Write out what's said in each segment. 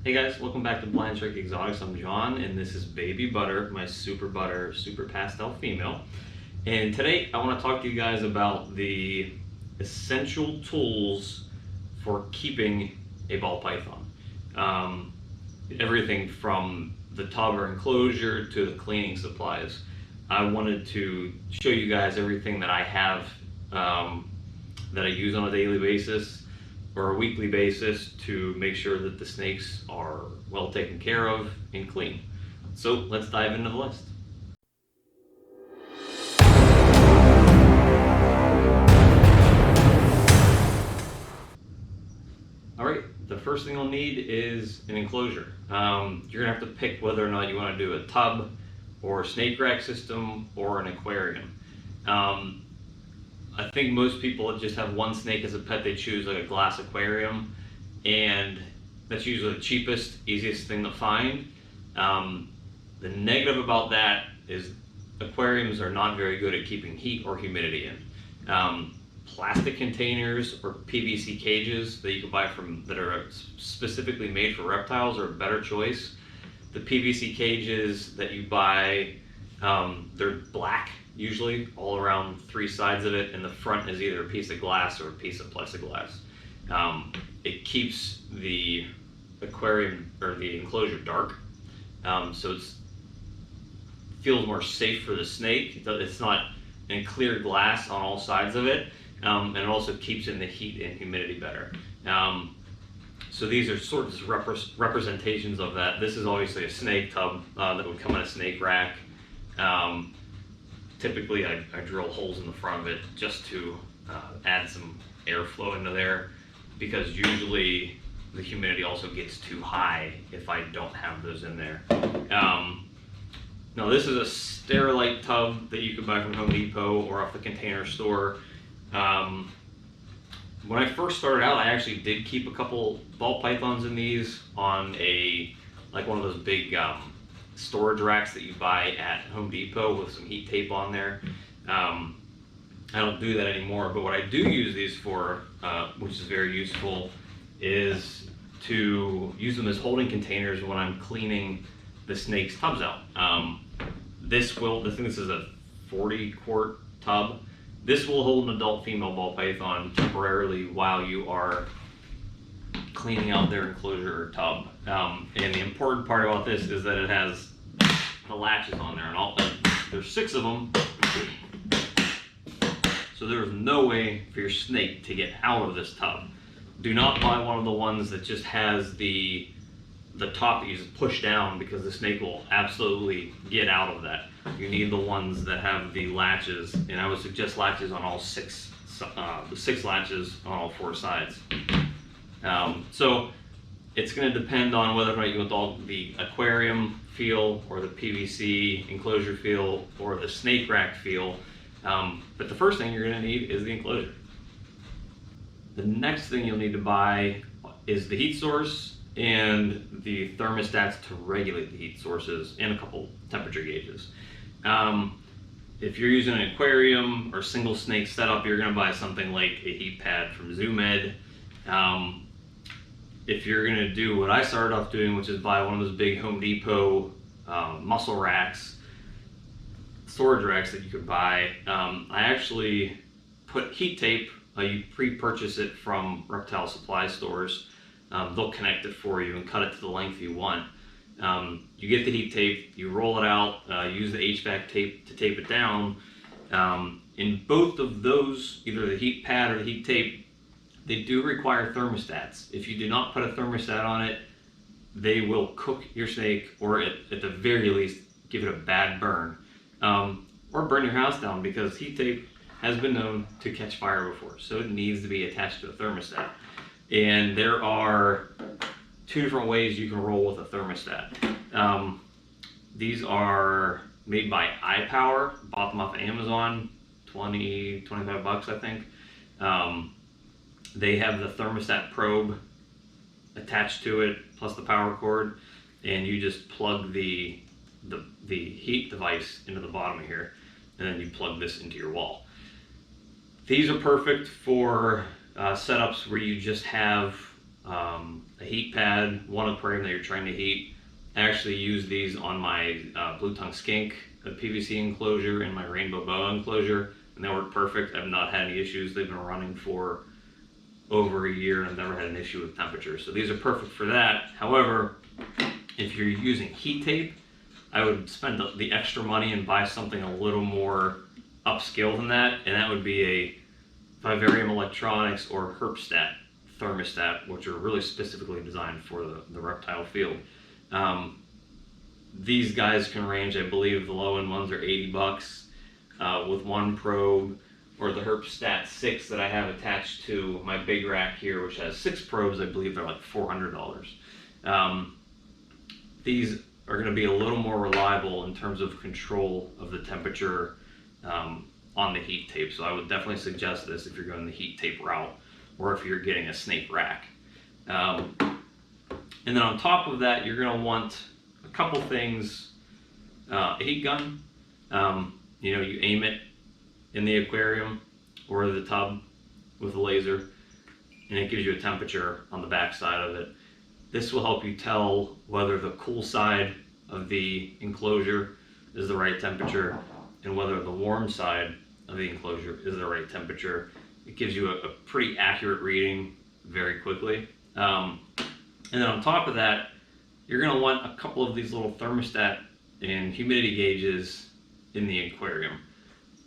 Hey guys, welcome back to Blind Trick Exotics. I'm John, and this is Baby Butter, my super pastel female. And today I want to talk to you guys about the essential tools for keeping a ball python. Everything from the tub or enclosure to the cleaning supplies. I wanted to show you guys everything that I have that I use on a daily basis or a weekly basis to make sure that the snakes are well taken care of and clean. So let's dive into the list. All right, the first thing you'll need is an enclosure. You're gonna have to pick whether or not you want to do a tub or a snake rack system or an aquarium. I think most people just have one snake as a pet. They choose like a glass aquarium, and that's usually the cheapest, easiest thing to find. The negative about that is aquariums are not very good at keeping heat or humidity in. Plastic containers or PVC cages that you can buy that are specifically made for reptiles are a better choice. The PVC cages that you buy, they're black usually all around three sides of it, and the front is either a piece of glass or a piece of plexiglass. It keeps the aquarium or the enclosure dark, so it feels more safe for the snake. It's not in clear glass on all sides of it, and it also keeps in the heat and humidity better. So these are sort of representations of that. This is obviously a snake tub that would come in a snake rack. Typically I drill holes in the front of it just to add some airflow into there, because usually the humidity also gets too high if I don't have those in there. Now this is a Sterilite tub that you can buy from Home Depot or off the Container Store. When I first started out, I actually did keep a couple ball pythons in these on one of those big storage racks that you buy at Home Depot with some heat tape on there. I don't do that anymore, but what I do use these for, which is very useful, is to use them as holding containers when I'm cleaning the snake's tubs out. I think this is a 40-quart tub. This will hold an adult female ball python temporarily while you are cleaning out their enclosure or tub. And the important part about this is that it has the latches on there, and there's 6 of them, so there's no way for your snake to get out of this tub. Do not buy one of the ones that just has the top that you just push down, because the snake will absolutely get out of that. You need the ones that have the latches, and I would suggest latches on all 6, the 6 latches on all 4 sides. So it's going to depend on whether or not you want the aquarium feel or the PVC enclosure feel or the snake rack feel. But the first thing you're going to need is the enclosure. The next thing you'll need to buy is the heat source and the thermostats to regulate the heat sources, and a couple temperature gauges. If you're using an aquarium or single snake setup, you're going to buy something like a heat pad from ZoomEd. If you're going to do what I started off doing, which is buy one of those big Home Depot muscle racks, storage racks that you could buy, I actually put heat tape. You pre-purchase it from reptile supply stores. They'll connect it for you and cut it to the length you want. You get the heat tape, you roll it out, use the HVAC tape to tape it down. In both of those, either the heat pad or the heat tape, they do require thermostats. If you do not put a thermostat on it, they will cook your snake, or at the very least give it a bad burn, or burn your house down, because heat tape has been known to catch fire before, so it needs to be attached to a thermostat. And there are 2 different ways you can roll with a thermostat. These are made by iPower, bought them off of Amazon, 25 bucks I think. They have the thermostat probe attached to it, plus the power cord, and you just plug the heat device into the bottom of here, and then you plug this into your wall. These are perfect for setups where you just have a heat pad, one aquarium that you're trying to heat. I actually use these on my blue tongue skink PVC enclosure and my rainbow boa enclosure, and they work perfect. I've not had any issues. They've been running for over a year and I've never had an issue with temperature. So these are perfect for that. However, if you're using heat tape, I would spend the extra money and buy something a little more upscale than that, and that would be a Vivarium Electronics or Herpstat thermostat, which are really specifically designed for the reptile field. These guys can range, I believe the low end ones are $80 with one probe, or the Herpstat 6 that I have attached to my big rack here, which has 6 probes. I believe they're like $400. These are going to be a little more reliable in terms of control of the temperature on the heat tape. So I would definitely suggest this if you're going the heat tape route, or if you're getting a snake rack. And then on top of that, you're going to want a couple things. A heat gun. You aim it in the aquarium or the tub with a laser, and it gives you a temperature on the back side of it. This will help you tell whether the cool side of the enclosure is the right temperature and whether the warm side of the enclosure is the right temperature. It gives you a pretty accurate reading very quickly. And then on top of that, you're going to want a couple of these little thermostat and humidity gauges in the aquarium.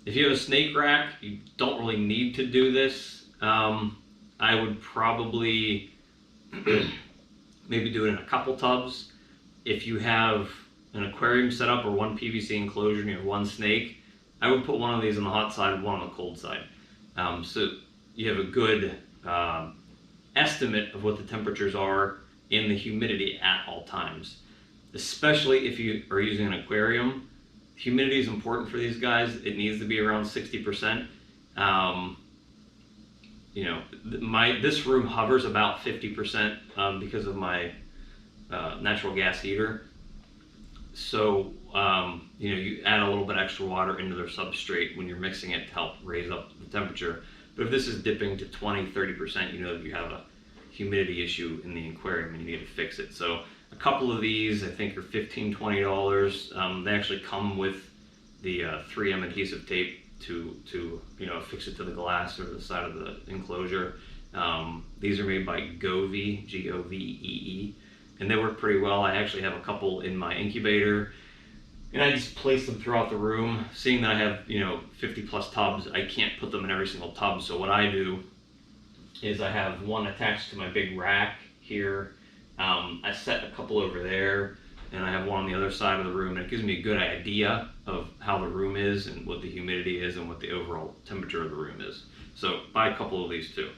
If you have a snake rack, you don't really need to do this. I would probably maybe do it in a couple tubs. If you have an aquarium set up or one PVC enclosure and you have one snake, I would put one of these on the hot side and one on the cold side. So you have a good estimate of what the temperatures are in the humidity at all times. Especially if you are using an aquarium, humidity is important for these guys. It needs to be around 60%. This room hovers about 50% because of my natural gas heater. So you add a little bit extra water into their substrate when you're mixing it to help raise up the temperature. But if this is dipping to 20-30%, you know that you have a humidity issue in the aquarium and you need to fix it. So a couple of these I think are $15-20. They actually come with the 3M adhesive tape to fix it to the glass or the side of the enclosure. These are made by Govee, Govee, and they work pretty well. I actually have a couple in my incubator, and I just place them throughout the room. Seeing that I have 50 plus tubs, I can't put them in every single tub. So what I do is I have one attached to my big rack here. I set a couple over there, and I have one on the other side of the room, and it gives me a good idea of how the room is and what the humidity is and what the overall temperature of the room is. So buy a couple of these too.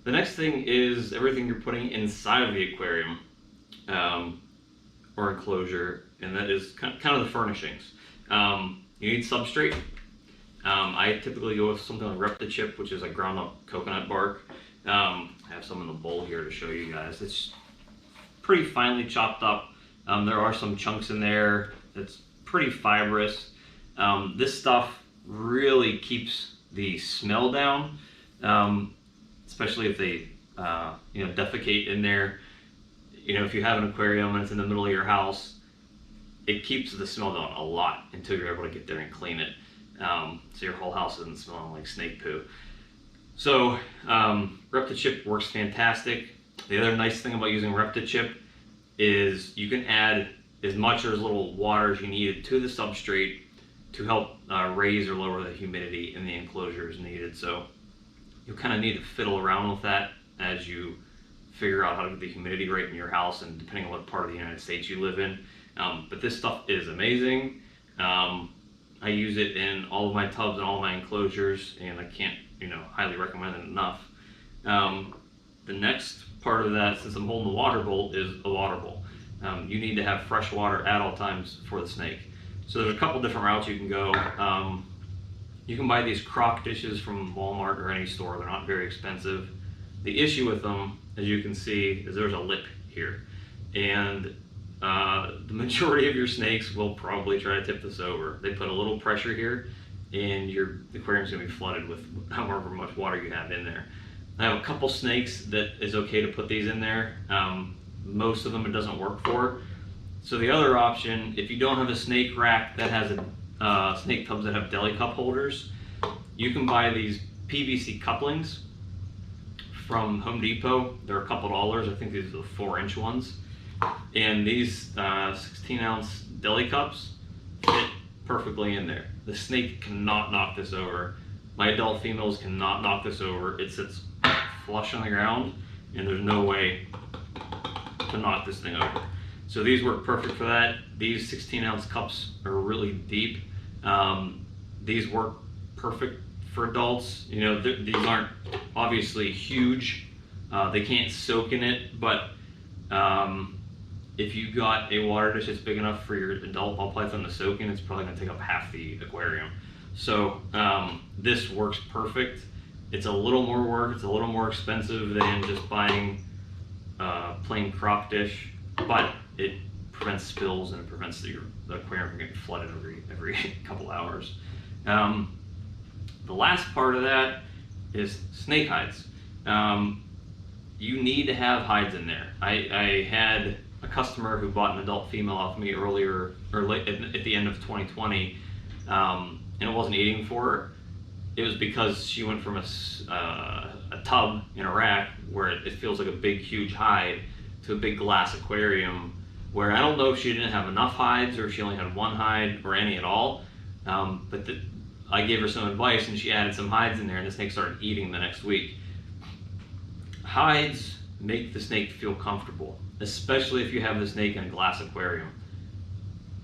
The next thing is everything you're putting inside of the aquarium or enclosure, and that is kind of the furnishings. You need substrate. I typically go with something like Repta-Chip, which is a ground up coconut bark. I have some in the bowl here to show you guys. It's pretty finely chopped up. There are some chunks in there that's pretty fibrous. This stuff really keeps the smell down, especially if they defecate in there. If you have an aquarium and it's in the middle of your house, it keeps the smell down a lot until you're able to get there and clean it, so your whole house isn't smelling like snake poo. So Repta-Chip works fantastic. The other nice thing about using Repta-Chip is you can add as much or as little water as you need to the substrate to help raise or lower the humidity in the enclosure as needed. So you'll kind of need to fiddle around with that as you figure out how to get the humidity right in your house, and depending on what part of the United States you live in. But this stuff is amazing. I use it in all of my tubs and all of my enclosures, and I can't highly recommend it enough. The next part of that, since I'm holding the water bowl, is a water bowl. You need to have fresh water at all times for the snake. So there's a couple different routes you can go. You can buy these crock dishes from Walmart or any store. They're not very expensive. The issue with them, as you can see, is there's a lip here, and the majority of your snakes will probably try to tip this over. They put a little pressure here, and your aquarium's going to be flooded with however much water you have in there. I have a couple snakes that is okay to put these in there. Most of them it doesn't work for. So the other option, if you don't have a snake rack that has snake tubs that have deli cup holders, you can buy these PVC couplings from Home Depot. They're a couple dollars. I think these are the 4-inch ones. And these 16-ounce deli cups fit perfectly in there. The snake cannot knock this over. My adult females cannot knock this over. It sits flush on the ground, and there's no way to knock this thing over. So these work perfect for that. These 16-ounce cups are really deep. These work perfect for adults. You know, these aren't obviously huge. They can't soak in it, but if you got a water dish that's big enough for your adult ball python to soak in, it's probably going to take up half the aquarium. So this works perfect. It's a little more work. It's a little more expensive than just buying a plain crop dish, but it prevents spills and it prevents the aquarium from getting flooded every couple hours. The last part of that is snake hides. You need to have hides in there. I had a customer who bought an adult female off me earlier, or late at the end of 2020, and it wasn't eating for her. It was because she went from a tub in a rack where it feels like a big, huge hide to a big glass aquarium where I don't know if she didn't have enough hides or if she only had one hide or any at all. But I gave her some advice and she added some hides in there and the snake started eating the next week. Hides make the snake feel comfortable, especially if you have the snake in a glass aquarium.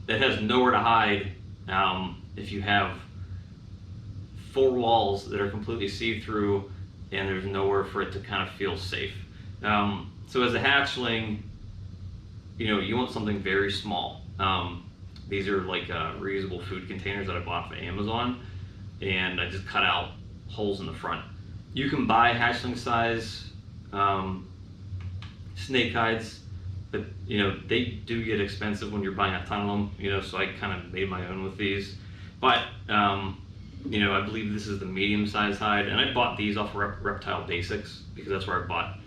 It has nowhere to hide if you have 4 walls that are completely see-through and there's nowhere for it to kind of feel safe. So as a hatchling, you know, you want something very small. These are like reusable food containers that I bought off Amazon, and I just cut out holes in the front. You can buy hatchling size snake hides, but you know, they do get expensive when you're buying a ton of them, you know, so I kind of made my own with these. But you know, I believe this is the medium size hide, and I bought these off Reptile Basics because that's where I bought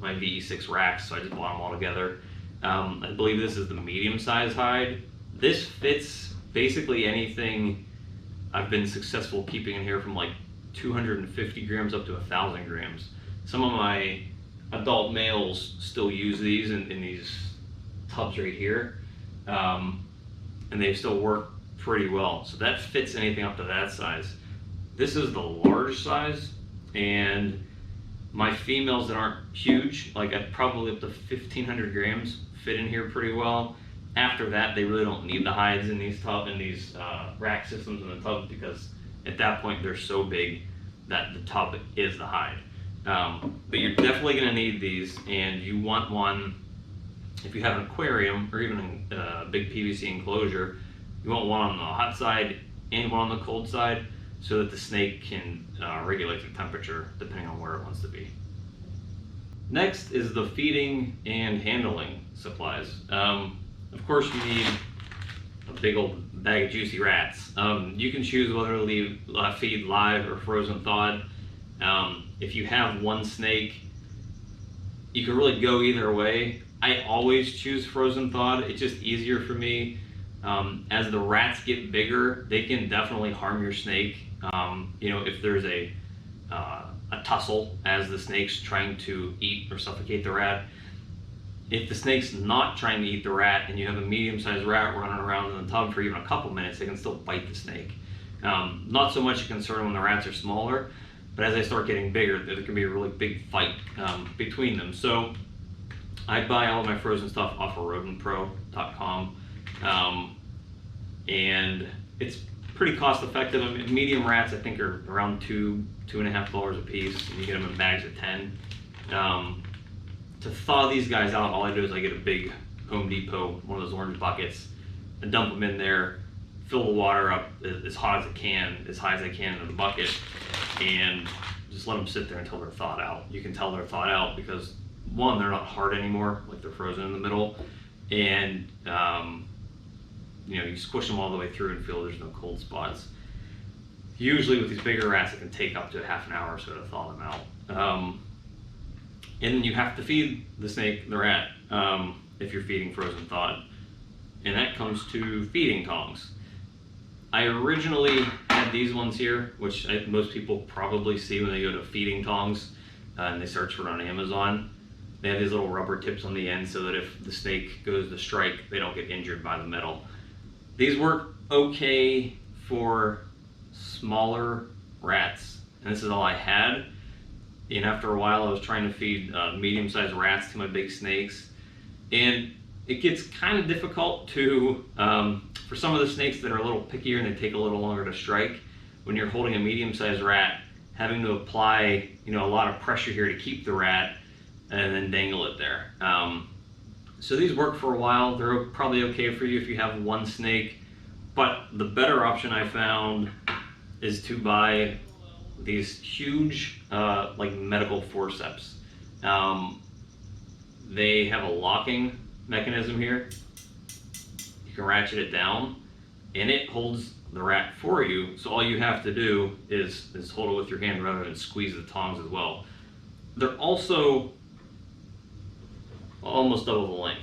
my VE6 racks, so I just bought them all together. I believe this is the medium size hide. This fits basically anything I've been successful keeping in here from like 250 grams up to 1,000 grams. Some of my adult males still use these in these tubs right here, and they still work pretty well. So that fits anything up to that size. This is the large size, and my females that aren't huge, like at probably up to 1,500 grams, fit in here pretty well. After that, they really don't need the hides in these rack systems in the tub, because at that point they're so big that the tub is the hide. But you're definitely going to need these, and you want one if you have an aquarium or even a big PVC enclosure. You want one on the hot side and one on the cold side so that the snake can regulate the temperature depending on where it wants to be. Next is the feeding and handling supplies. Of course, you need a big old bag of juicy rats. You can choose whether to feed live or frozen thawed. If you have one snake, you can really go either way. I always choose frozen thawed. It's just easier for me. As the rats get bigger, they can definitely harm your snake. You know, if there's a tussle as the snake's trying to eat or suffocate the rat. If the snake's not trying to eat the rat and you have a medium-sized rat running around in the tub for even a couple minutes, they can still bite the snake. Not so much a concern when the rats are smaller, but as they start getting bigger, there can be a really big fight between them. So I buy all of my frozen stuff off of rodentpro.com. And it's pretty cost effective. I mean, medium rats I think are around $2.50 a piece, and you get them in bags of 10. To thaw these guys out, all I do is I get a big Home Depot, one of those orange buckets, and dump them in there, fill the water up as hot as I can, as high as I can in the bucket, and just let them sit there until they're thawed out. You can tell they're thawed out because, one, they're not hard anymore, like they're frozen in the middle, and you know, you squish them all the way through and feel there's no cold spots. Usually with these bigger rats, it can take up to half an hour or so to thaw them out. And then you have to feed the snake the rat if you're feeding frozen thawed. And that comes to feeding tongs. I originally had these ones here, which most people probably see when they go to feeding tongs and they search for it on Amazon. They have these little rubber tips on the end so that if the snake goes to strike, they don't get injured by the metal. These work okay for smaller rats, and this is all I had. And after a while I was trying to feed medium-sized rats to my big snakes, and it gets kind of difficult to for some of the snakes that are a little pickier and they take a little longer to strike. When you're holding a medium-sized rat, having to apply a lot of pressure here to keep the rat and then dangle it there. So these work for a while. They're probably okay for you if you have one snake, but the better option I found is to buy these huge like medical forceps. They have a locking mechanism here. You can ratchet it down and it holds the rat for you, so all you have to do is hold it with your hand rather than squeeze the tongs as well. They're also almost double the length,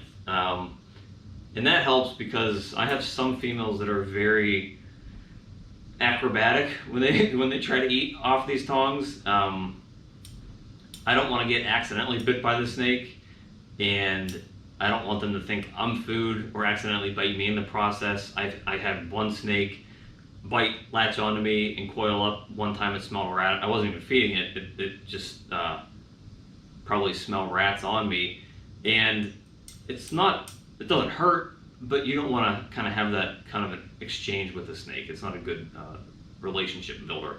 and that helps because I have some females that are very acrobatic when they try to eat off these tongs. I don't want to get accidentally bit by the snake, and I don't want them to think I'm food or accidentally bite me in the process. I had one snake latch onto me and coil up. One time it smelled a rat. I wasn't even feeding it. It just probably smelled rats on me, and it doesn't hurt, but you don't want to kind of have that kind of an exchange with the snake. It's not a good relationship builder.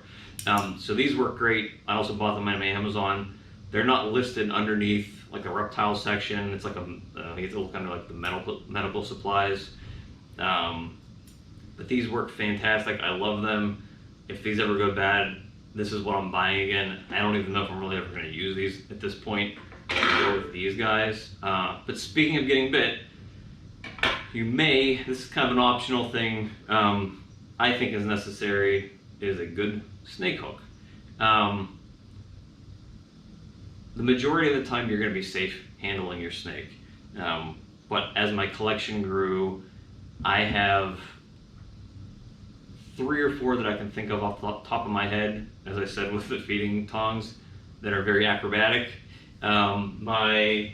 So these work great. I also bought them on Amazon. They're not listed underneath like a reptile section. It's like it's kind of like the medical supplies. But these work fantastic. I love them. If these ever go bad, this is what I'm buying again. I don't even know if I'm really ever going to use these at this point. I'll go with these guys. But speaking of getting bit, this is kind of an optional thing, I think is necessary, is a good snake hook. The majority of the time you're going to be safe handling your snake. But as my collection grew, I have 3 or 4 that I can think of off the top of my head, as I said, with the feeding tongs that are very acrobatic. My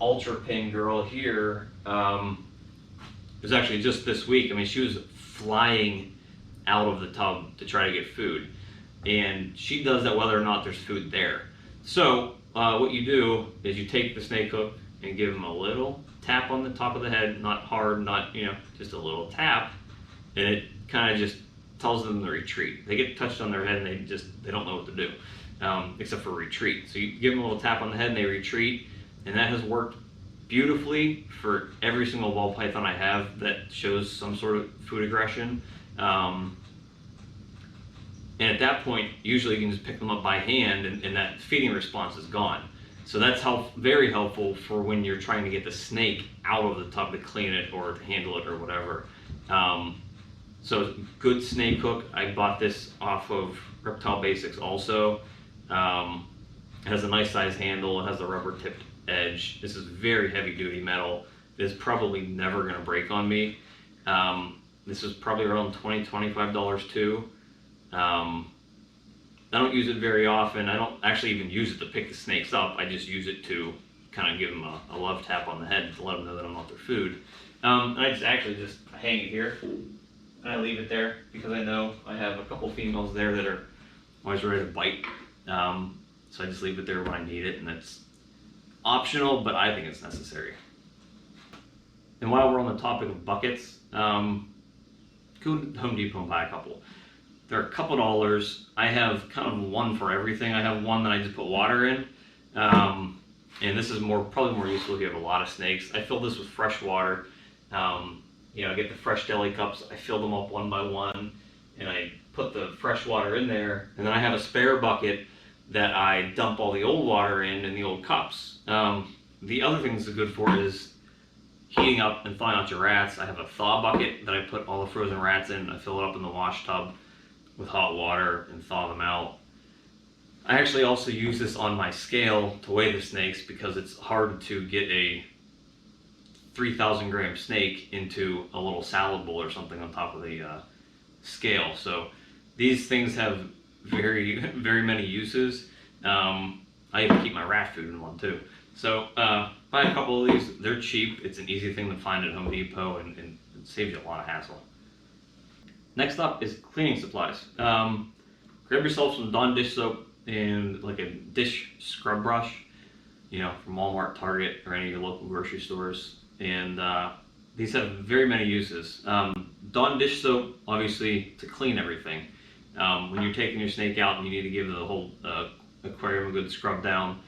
ultra pin girl here was actually just this week. I mean, she was flying out of the tub to try to get food, and she does that whether or not there's food there. So what you do is you take the snake hook and give them a little tap on the top of the head, not hard, not just a little tap, and it kind of just tells them to retreat. They get touched on their head and they don't know what to do, except for retreat. So you give them a little tap on the head and they retreat, and that has worked beautifully for every single ball python I have that shows some sort of food aggression. And at that point, usually you can just pick them up by hand and that feeding response is gone. So that's very helpful for when you're trying to get the snake out of the tub to clean it or to handle it or whatever. So good snake hook. I bought this off of Reptile Basics also. It has a nice size handle. It has the rubber tipped edge. This is very heavy duty metal. It's probably never going to break on me. This is probably around $20–25 too. I don't use it very often. I don't actually even use it to pick the snakes up. I just use it to kind of give them a love tap on the head to let them know that I'm not their food. And I just hang it here and I leave it there because I know I have a couple females there that are always ready to bite. So I just leave it there when I need it, and that's optional, but I think it's necessary. And while we're on the topic of buckets, go to Home Depot and buy a couple. They're a couple dollars. I have kind of one for everything. I have one that I just put water in, and this is probably more useful if you have a lot of snakes. I fill this with fresh water. I get the fresh deli cups. I fill them up one by one, and I put the fresh water in there, and then I have a spare bucket that I dump all the old water in the old cups. The other thing this is good for is heating up and thawing out your rats. I have a thaw bucket that I put all the frozen rats in. I fill it up in the wash tub with hot water and thaw them out. I actually also use this on my scale to weigh the snakes because it's hard to get a 3,000 gram snake into a little salad bowl or something on top of the scale. So these things have very, very many uses. I even keep my rat food in one too. So buy a couple of these. They're cheap. It's an easy thing to find at Home Depot, and it saves you a lot of hassle. Next up is cleaning supplies. Grab yourself some Dawn dish soap and like a dish scrub brush, you know, from Walmart, Target, or any of your local grocery stores. And these have very many uses. Dawn dish soap, obviously, to clean everything. When you're taking your snake out and you need to give the whole aquarium a good scrub down,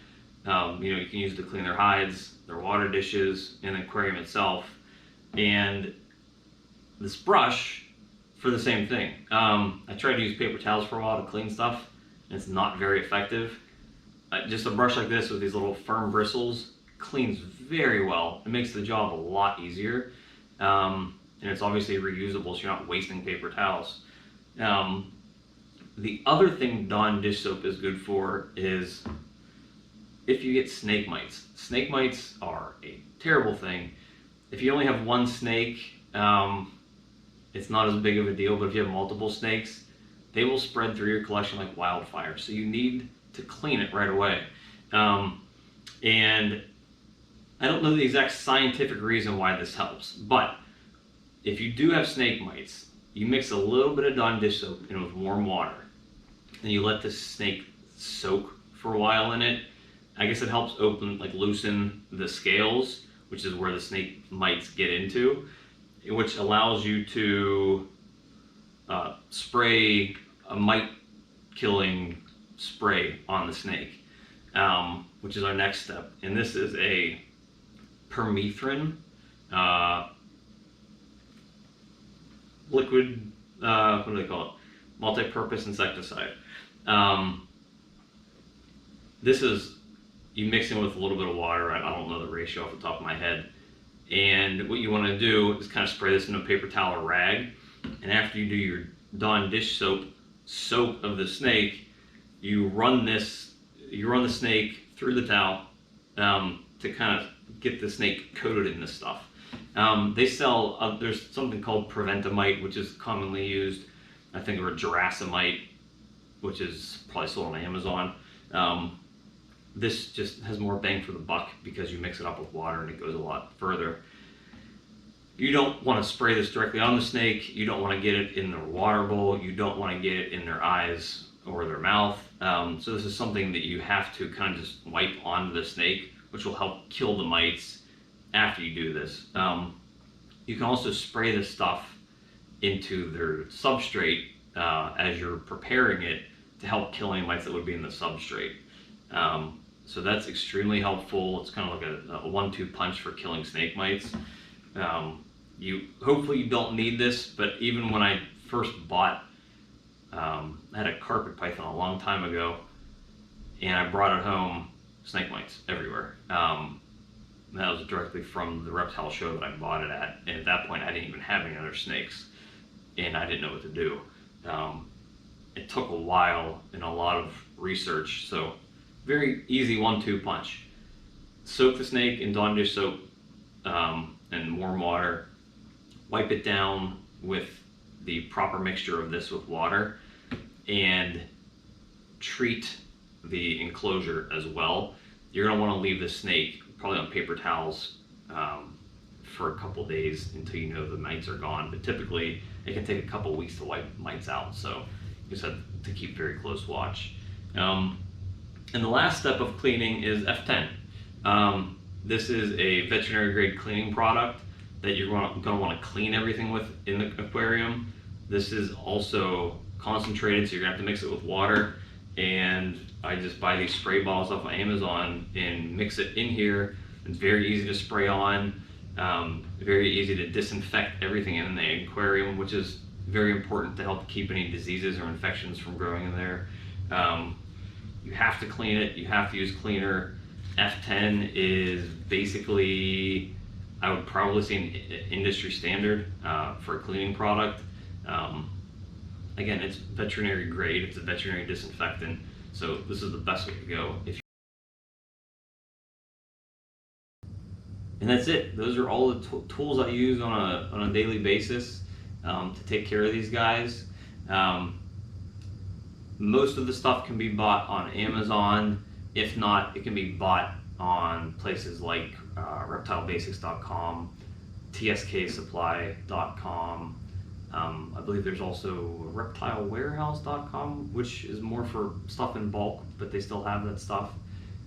you know, you can use it to clean their hides, their water dishes, and the aquarium itself. And this brush for the same thing. I tried to use paper towels for a while to clean stuff, and it's not very effective. Just a brush like this with these little firm bristles cleans very well. It makes the job a lot easier. And it's obviously reusable, so you're not wasting paper towels. The other thing Dawn dish soap is good for is if you get snake mites. Snake mites are a terrible thing. If you only have one snake, it's not as big of a deal, but if you have multiple snakes, they will spread through your collection like wildfire. So you need to clean it right away. And I don't know the exact scientific reason why this helps, but if you do have snake mites, you mix a little bit of Dawn dish soap in with warm water, and you let the snake soak for a while in it. I guess it helps loosen the scales, which is where the snake mites get into, which allows you to spray a mite killing spray on the snake, which is our next step. And this is a permethrin liquid, what do they call it? Multi-purpose insecticide. This is, you mix in with a little bit of water. I don't know the ratio off the top of my head. And what you want to do is kind of spray this in a paper towel or rag. And after you do your Dawn dish soap soak of the snake, you run the snake through the towel to kind of get the snake coated in this stuff. They sell, there's something called Preventamite, which is commonly used. I think, or Gerasimite, which is probably sold on Amazon. This just has more bang for the buck because you mix it up with water and it goes a lot further. You don't want to spray this directly on the snake. You don't want to get it in their water bowl. You don't want to get it in their eyes or their mouth. So this is something that you have to kind of just wipe onto the snake, which will help kill the mites after you do this. You can also spray this stuff into their substrate as you're preparing it to help kill any mites that would be in the substrate. So that's extremely helpful. It's kind of like a 1-2 punch for killing snake mites. Hopefully you don't need this, but even when I first bought, I had a carpet python a long time ago, and I brought it home, snake mites everywhere. That was directly from the reptile show that I bought it at, and at that point I didn't even have any other snakes, and I didn't know what to do. It took a while and a lot of research, so very easy 1-2 punch. Soak the snake in Dawn dish soap and warm water. Wipe it down with the proper mixture of this with water, and treat the enclosure as well. You're going to want to leave the snake probably on paper towels for a couple days until you know the mites are gone, but typically it can take a couple weeks to wipe mites out, so you just have to keep very close watch. And the last step of cleaning is F10. This is a veterinary grade cleaning product that you're going to want to clean everything with in the aquarium. This is also concentrated, so you're going to have to mix it with water. And I just buy these spray bottles off of Amazon and mix it in here. It's very easy to spray on, very easy to disinfect everything in the aquarium, which is very important to help keep any diseases or infections from growing in there. You have to clean it, you have to use cleaner. F10 is basically, I would probably say, an industry standard for a cleaning product. Again, it's veterinary grade, it's a veterinary disinfectant, So this is the best way to go. And that's it. Those are all the tools I use on a daily basis to take care of these guys. Most of the stuff can be bought on Amazon. If not, it can be bought on places like reptilebasics.com, tsksupply.com. I believe there's also reptilewarehouse.com, which is more for stuff in bulk, but they still have that stuff.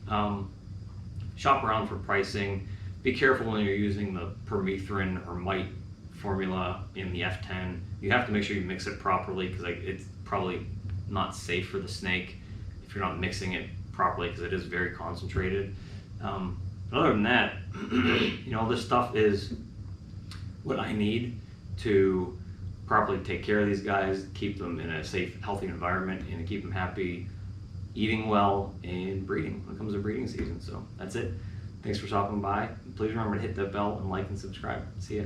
Shop around for pricing. Be careful when you're using the permethrin or mite formula in the F10. You have to make sure you mix it properly, because it's probably not safe for the snake if you're not mixing it properly, because it is very concentrated. Other than that, this stuff is what I need to properly take care of these guys, keep them in a safe, healthy environment, and to keep them happy, eating well, and breeding when it comes to breeding season. So that's it. Thanks for stopping by. Please remember to hit that bell and like and subscribe. See ya.